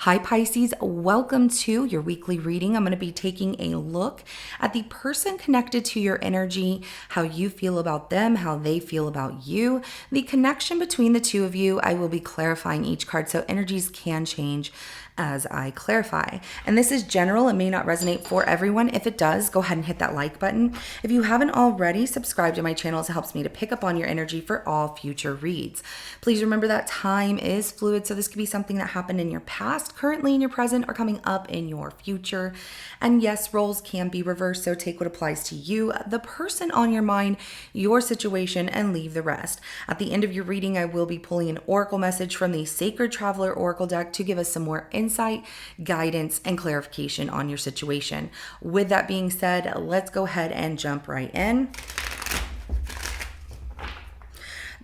Hi Pisces, welcome to your weekly reading. I'm going to be taking a look at the person connected to your energy, how you feel about them, how they feel about you, the connection between the two of you. I will be clarifying each card, so energies can change as I clarify. And this is general. It may not resonate for everyone. If it does, go ahead and hit that like button. If you haven't already, subscribe to my channel. It helps me to pick up on your energy for all future reads. Please remember that time is fluid, so this could be something that happened in your past, currently in your present, or coming up in your future. And yes, roles can be reversed, so take what applies to you, the person on your mind, your situation, and leave the rest. At the end of your reading, I will be pulling an oracle message from the Sacred Traveler Oracle deck to give us some more insight, guidance, and clarification on your situation. With that being said, let's go ahead and jump right in.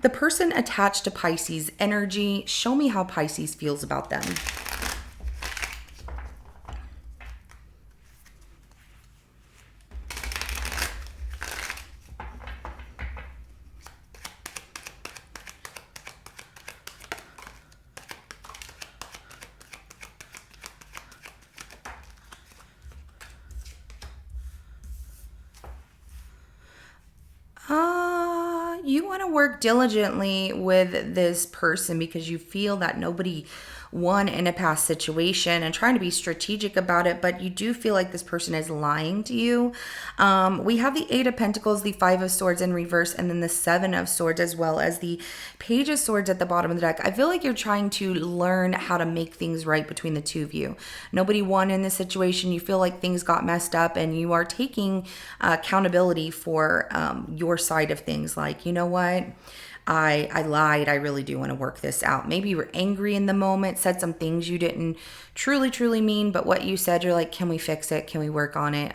The person attached to Pisces energy, show me how Pisces feels about them. You want to work diligently with this person because you feel that nobody won in a past situation and trying to be strategic about it, but you do feel like this person is lying to you. We have the Eight of Pentacles, the Five of Swords in reverse, and then the Seven of Swords, as well as the Page of Swords at the bottom of the deck. I feel like you're trying to learn how to make things right between the two of you. Nobody won in this situation. You feel like things got messed up, and you are taking accountability for your side of things. Like, you know what? I lied. I really do want to work this out. Maybe you were angry in the moment, said some things you didn't truly mean, but what you said, you're like, can we fix it? Can we work on it?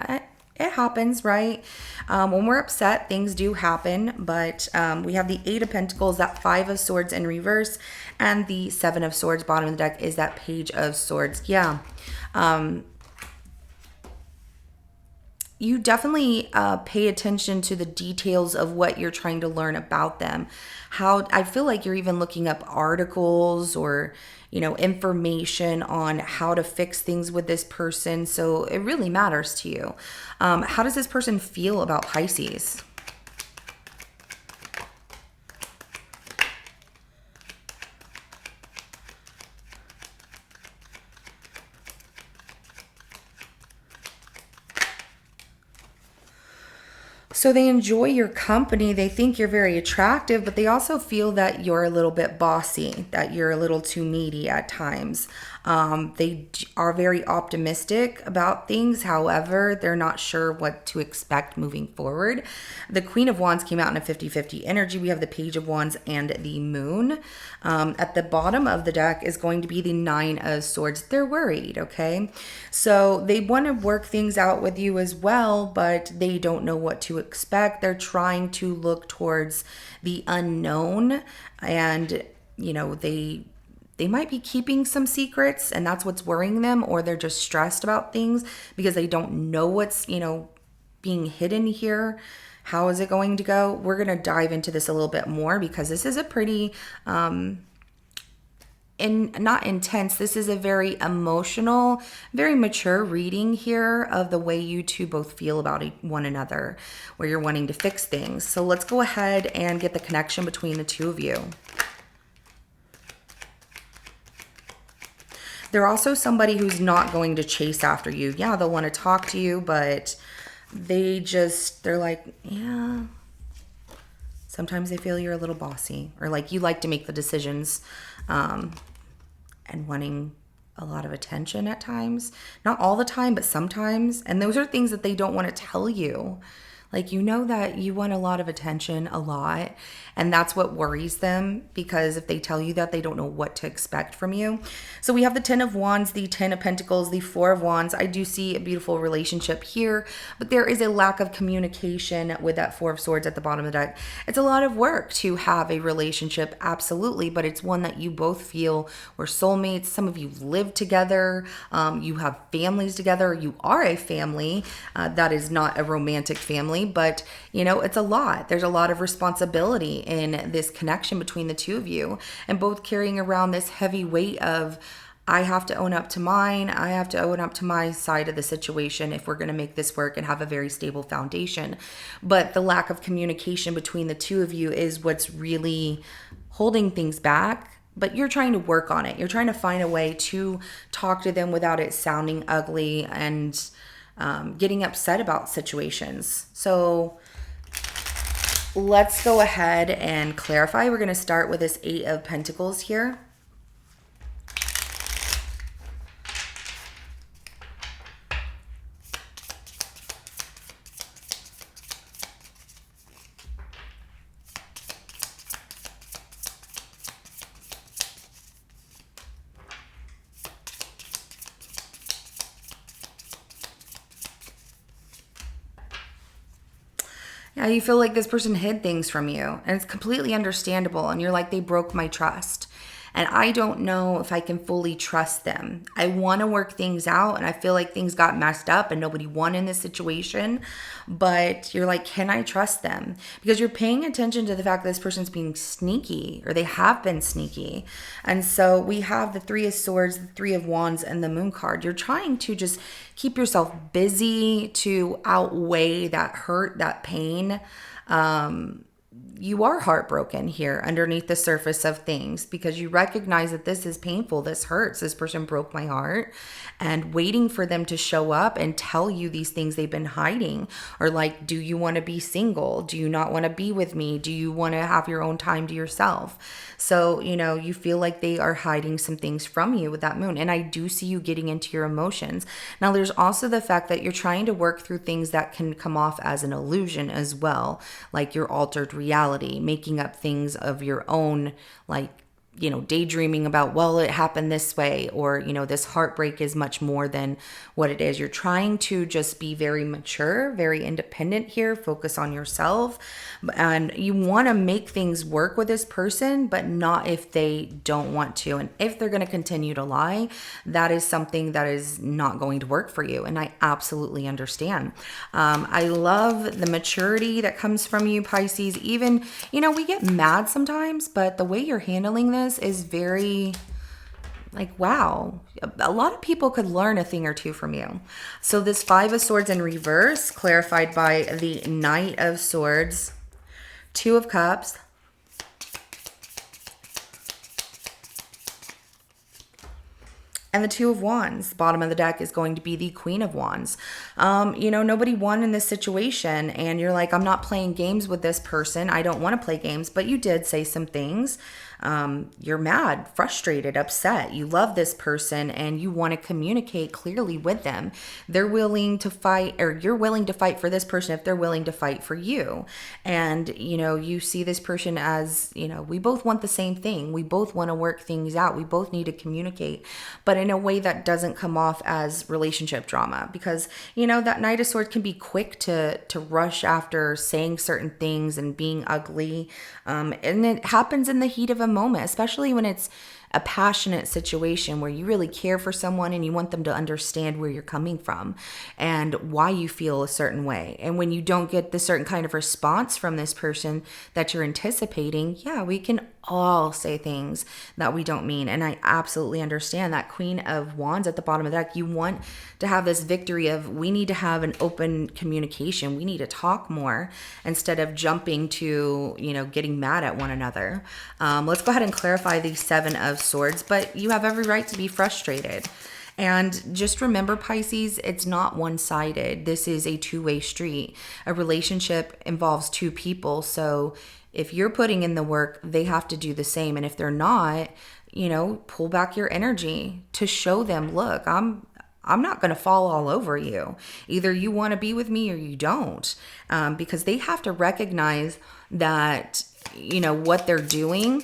It happens, right? When we're upset, things do happen, but we have the Eight of Pentacles, that Five of Swords in reverse, and the Seven of Swords, bottom of the deck, is that Page of Swords. Yeah. You definitely pay attention to the details of what you're trying to learn about them. How I feel like you're even looking up articles or, information on how to fix things with this person. So it really matters to you. How does this person feel about Pisces? So they enjoy your company. They think you're very attractive, but they also feel that you're a little bit bossy, that you're a little too needy at times. They are very optimistic about things. However, they're not sure what to expect moving forward. The Queen of Wands came out in a 50-50 energy. We have the Page of Wands and the Moon. At the bottom of the deck is going to be the Nine of Swords. They're worried, okay? So they want to work things out with you as well, but they don't know what to expect. They're trying to look towards the unknown, and they might be keeping some secrets, and that's what's worrying them, or they're just stressed about things because they don't know what's being hidden here. How is it going to go? We're going to dive into this a little bit more because this is a pretty not intense. This is a very emotional, very mature reading here of the way you two both feel about one another, where you're wanting to fix things. So let's go ahead and get the connection between the two of you. They're also somebody who's not going to chase after you. Yeah, they'll want to talk to you, but they're like, yeah. Sometimes they feel you're a little bossy, or like you like to make the decisions, and wanting a lot of attention at times. Not all the time, but sometimes. And those are things that they don't want to tell you. Like, that you want a lot of attention a lot, and that's what worries them, because if they tell you that, they don't know what to expect from you. So we have the Ten of Wands, the Ten of Pentacles, the Four of Wands. I do see a beautiful relationship here, but there is a lack of communication with that Four of Swords at the bottom of the deck. It's a lot of work to have a relationship, absolutely, but it's one that you both feel were soulmates. Some of you live together, you have families together, you are a family. That is not a romantic family, but it's a lot. There's a lot of responsibility in this connection between the two of you, and both carrying around this heavy weight of I have to own up to mine. I have to own up to my side of the situation if we're going to make this work and have a very stable foundation. But the lack of communication between the two of you is what's really holding things back. But you're trying to work on it. You're trying to find a way to talk to them without it sounding ugly and getting upset about situations. So let's go ahead and clarify. We're going to start with this 8 of Pentacles here. Yeah, you feel like this person hid things from you, and it's completely understandable. And you're like, they broke my trust. And I don't know if I can fully trust them. I want to work things out, and I feel like things got messed up and nobody won in this situation. But you're like, can I trust them? Because you're paying attention to the fact that this person's being sneaky, or they have been sneaky. And so we have the 3 of Swords, the 3 of Wands, and the Moon card. You're trying to just keep yourself busy to outweigh that hurt, that pain. You are heartbroken here underneath the surface of things because you recognize that this is painful. This hurts. This person broke my heart, and waiting for them to show up and tell you these things they've been hiding, or like, do you want to be single? Do you not want to be with me? Do you want to have your own time to yourself? So, you feel like they are hiding some things from you with that moon. And I do see you getting into your emotions. Now, there's also the fact that you're trying to work through things that can come off as an illusion as well, like your altered reality, making up things of your own, like, daydreaming about, well, it happened this way, or, this heartbreak is much more than what it is. You're trying to just be very mature, very independent here, focus on yourself. And you want to make things work with this person, but not if they don't want to. And if they're going to continue to lie, that is something that is not going to work for you. And I absolutely understand. I love the maturity that comes from you, Pisces. Even, we get mad sometimes, but the way you're handling this is very, like, wow. A lot of people could learn a thing or two from you. So this 5 of Swords in reverse, clarified by the Knight of Swords, 2 of Cups, and the 2 of Wands. Bottom of the deck is going to be the Queen of Wands. Nobody won in this situation, and you're like, I'm not playing games with this person. I don't want to play games, but you did say some things. You're mad, frustrated, upset. You love this person and you want to communicate clearly with them. They're willing to fight, or you're willing to fight for this person if they're willing to fight for you. And, you see this person as, we both want the same thing. We both want to work things out. We both need to communicate, but in a way that doesn't come off as relationship drama, because, that Knight of Swords can be quick to rush after saying certain things and being ugly. And it happens in the heat of a moment, especially when it's a passionate situation where you really care for someone and you want them to understand where you're coming from and why you feel a certain way. And when you don't get the certain kind of response from this person that you're anticipating, we can all say things that we don't mean. And I absolutely understand that. Queen of Wands at the bottom of the deck, you want to have this victory of, we need to have an open communication. We need to talk more instead of jumping to, getting mad at one another. Let's go ahead and clarify the 7 of Swords, but you have every right to be frustrated. And just remember, Pisces, it's not one-sided. This is a two-way street. A relationship involves 2 people. So if you're putting in the work, they have to do the same. And if they're not, pull back your energy to show them, look, I'm not going to fall all over you. Either you want to be with me or you don't. Because they have to recognize that, what they're doing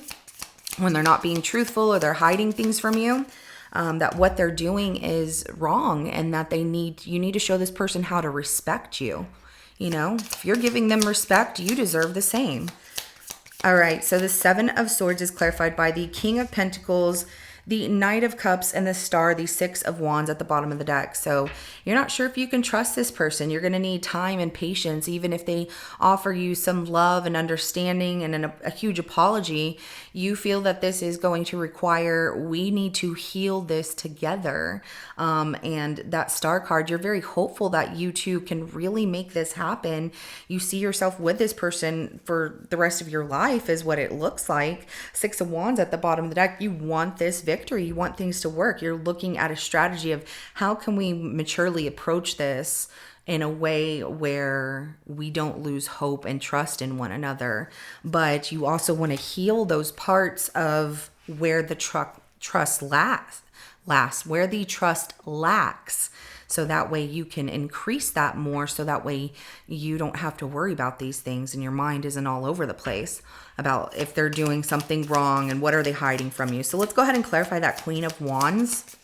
when they're not being truthful or they're hiding things from you, that what they're doing is wrong, and that you need to show this person how to respect you. If you're giving them respect, you deserve the same. All right, so the 7 of Swords is clarified by the King of Pentacles, the Knight of Cups and the Star, the Six of Wands at the bottom of the deck. So you're not sure if you can trust this person. You're going to need time and patience, even if they offer you some love and understanding and a huge apology. You feel that this is going to require, we need to heal this together. And that Star card, you're very hopeful that you two can really make this happen. You see yourself with this person for the rest of your life is what it looks like. Six of Wands at the bottom of the deck. You want this victory. You want things to work. You're looking at a strategy of how can we maturely approach this in a way where we don't lose hope and trust in one another. But you also want to heal those parts of where the trust lacks, where the trust lacks. So that way you can increase that more. So that way you don't have to worry about these things and your mind isn't all over the place about if they're doing something wrong and what are they hiding from you. So let's go ahead and clarify that Queen of Wands.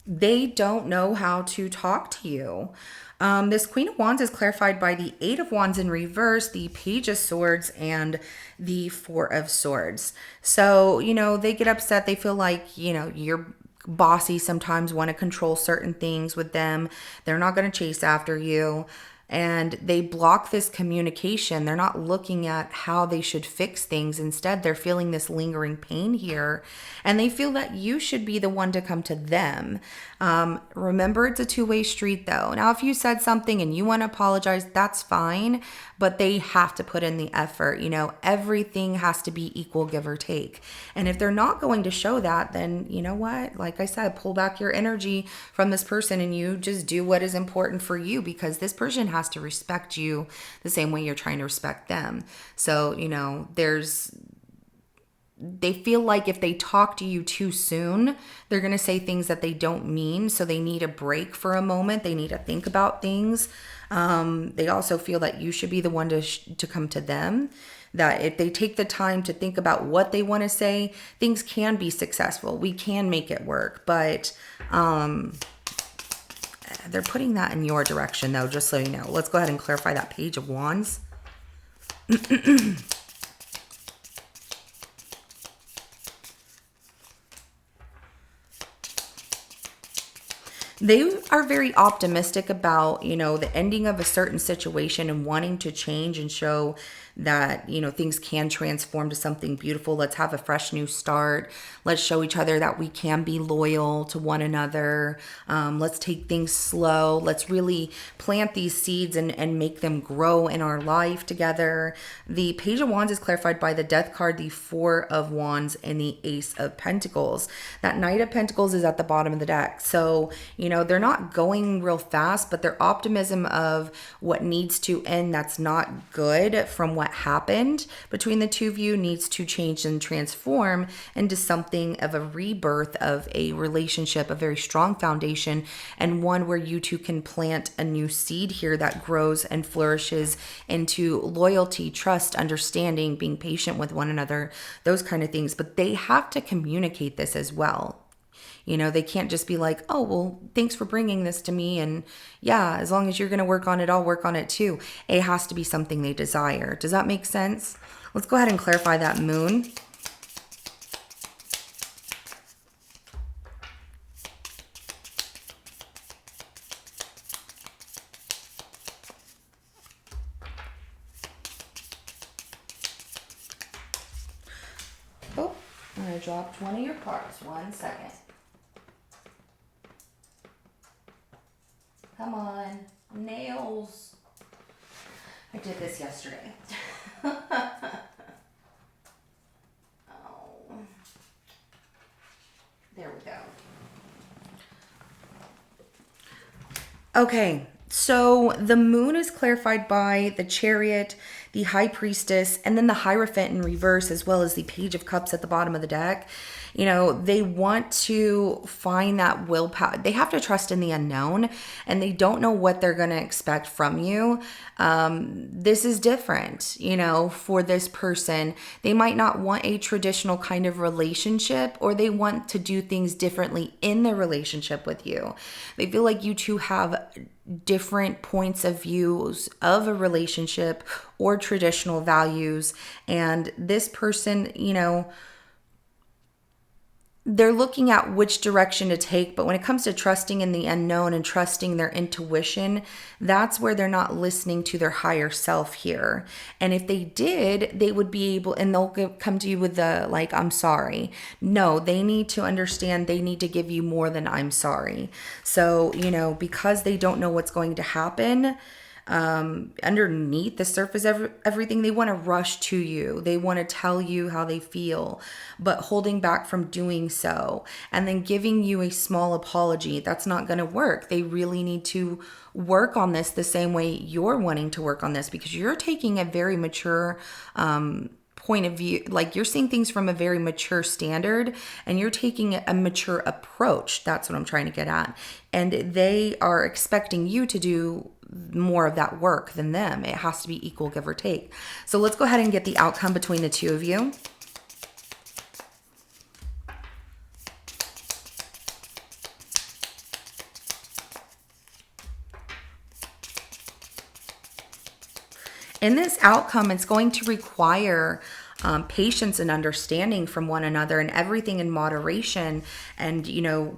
They don't know how to talk to you. This Queen of Wands is clarified by the Eight of Wands in reverse, the Page of Swords, and the Four of Swords. So, they get upset. They feel like, you're bossy sometimes, want to control certain things with them. They're not going to chase after you. And they block this communication. They're not looking at how they should fix things. Instead, they're feeling this lingering pain here. And they feel that you should be the one to come to them. Remember, it's a two-way street, though. Now, if you said something and you want to apologize, that's fine. But they have to put in the effort. Everything has to be equal, give or take. And if they're not going to show that, then you know what? Like I said, pull back your energy from this person and you just do what is important for you, because this person has to respect you the same way you're trying to respect them. So, they feel like if they talk to you too soon, they're going to say things that they don't mean. So they need a break for a moment. They need to think about things. They also feel that you should be the one to come to them. That if they take the time to think about what they want to say, things can be successful. We can make it work. But they're putting that in your direction, though, just so you know. Let's go ahead and clarify that Page of Wands. They are very optimistic about, the ending of a certain situation and wanting to change and show that, things can transform to something beautiful. Let's have a fresh new start. Let's show each other that we can be loyal to one another. Let's take things slow. Let's really plant these seeds and make them grow in our life together. The Page of Wands is clarified by the Death card, the Four of Wands, and the Ace of Pentacles. That Knight of Pentacles is at the bottom of the deck. So, they're not going real fast, but their optimism of what needs to end that's not good from what happened between the two of you needs to change and transform into something of a rebirth of a relationship, a very strong foundation, and one where you two can plant a new seed here that grows and flourishes into loyalty, trust, understanding, being patient with one another, those kind of things. But they have to communicate this as well. They can't just be like, oh, well, thanks for bringing this to me. And yeah, as long as you're going to work on it, I'll work on it too. It has to be something they desire. Does that make sense? Let's go ahead and clarify that Moon. Oh, I dropped one of your cards. 1 second. Come on, nails. I did this yesterday. Oh, there we go. Okay, so the Moon is clarified by the Chariot, the High Priestess, and then the Hierophant in reverse, as well as the Page of Cups at the bottom of the deck. They want to find that willpower. They have to trust in the unknown, and they don't know what they're going to expect from you. This is different, for this person. They might not want a traditional kind of relationship, or they want to do things differently in the relationship with you. They feel like you two have different points of views of a relationship or traditional values. And this person, they're looking at which direction to take, but when it comes to trusting in the unknown and trusting their intuition, that's where they're not listening to their higher self here. And if they did, they would be able, and they'll come to you with the like, I'm sorry. No, they need to understand they need to give you more than I'm sorry. So, because they don't know what's going to happen, underneath the surface, everything, they want to rush to you. They want to tell you how they feel, but holding back from doing so and then giving you a small apology. That's not going to work. They really need to work on this the same way you're wanting to work on this, because you're taking a very mature, point of view. Like, you're seeing things from a very mature standard, and you're taking a mature approach. That's what I'm trying to get at. And they are expecting you to do more of that work than them. It has to be equal, give or take. So let's go ahead and get the outcome between the two of you. In this outcome, it's going to require patience and understanding from one another, and everything in moderation, and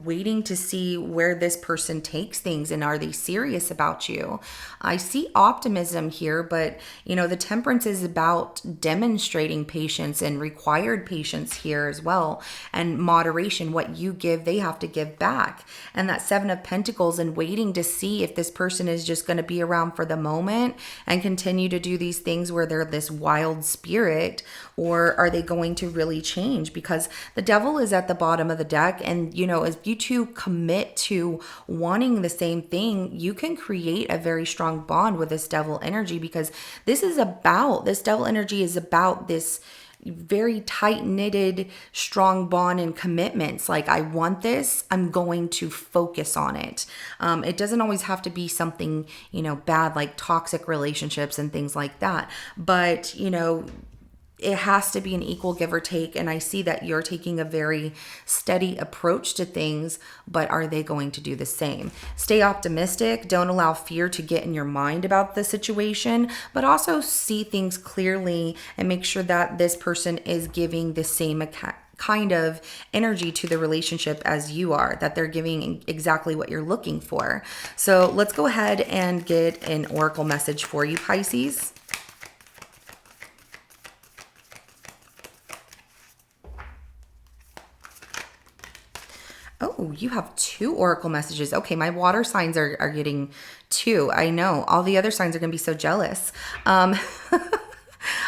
waiting to see where this person takes things, and are they serious about you. I see optimism here, but the temperance is about demonstrating patience and required patience here as well, and moderation. What you give, they have to give back. And that Seven of Pentacles, and waiting to see if this person is just going to be around for the moment and continue to do these things where they're this wild spirit, or are they going to really change? Because the Devil is at the bottom of the deck, and if you two commit to wanting the same thing, you can create a very strong bond with this Devil energy, because this Devil energy is about this very tight-knitted, strong bond and commitments. Like, I want this, I'm going to focus on it. It doesn't always have to be something, bad, like toxic relationships and things like that. But, it has to be an equal give or take. And I see that you're taking a very steady approach to things, but are they going to do the same? Stay optimistic. Don't allow fear to get in your mind about the situation, but also see things clearly and make sure that this person is giving the same kind of energy to the relationship as you are, that they're giving exactly what you're looking for. So let's go ahead and get an oracle message for you, Pisces. Oh, you have 2 oracle messages. Okay, my water signs are getting 2. I know. All the other signs are going to be so jealous.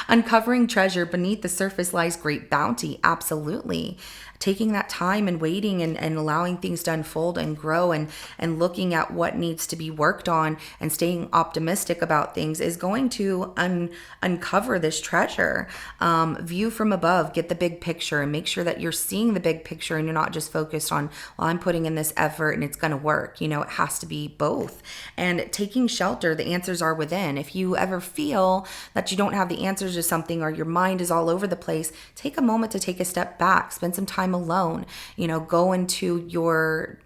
Uncovering treasure beneath the surface lies great bounty. Absolutely. Taking that time and waiting and allowing things to unfold and grow, and looking at what needs to be worked on and staying optimistic about things is going to uncover this treasure. View from above, get the big picture, and make sure that you're seeing the big picture and you're not just focused on, well, I'm putting in this effort and it's going to work. It has to be both. And taking shelter, the answers are within. If you ever feel that you don't have the answers to something, or your mind is all over the place, take a moment to take a step back, spend some time alone, go into your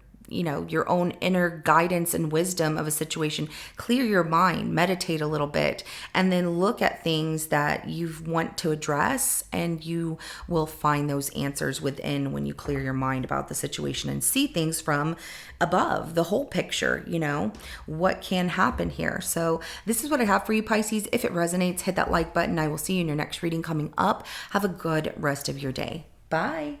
own inner guidance and wisdom of a situation, clear your mind, meditate a little bit, and then look at things that you want to address, and you will find those answers within when you clear your mind about the situation and see things from above, the whole picture, what can happen here. So this is what I have for you, Pisces. If it resonates, hit that like button. I will see you in your next reading coming up. Have a good rest of your day. Bye.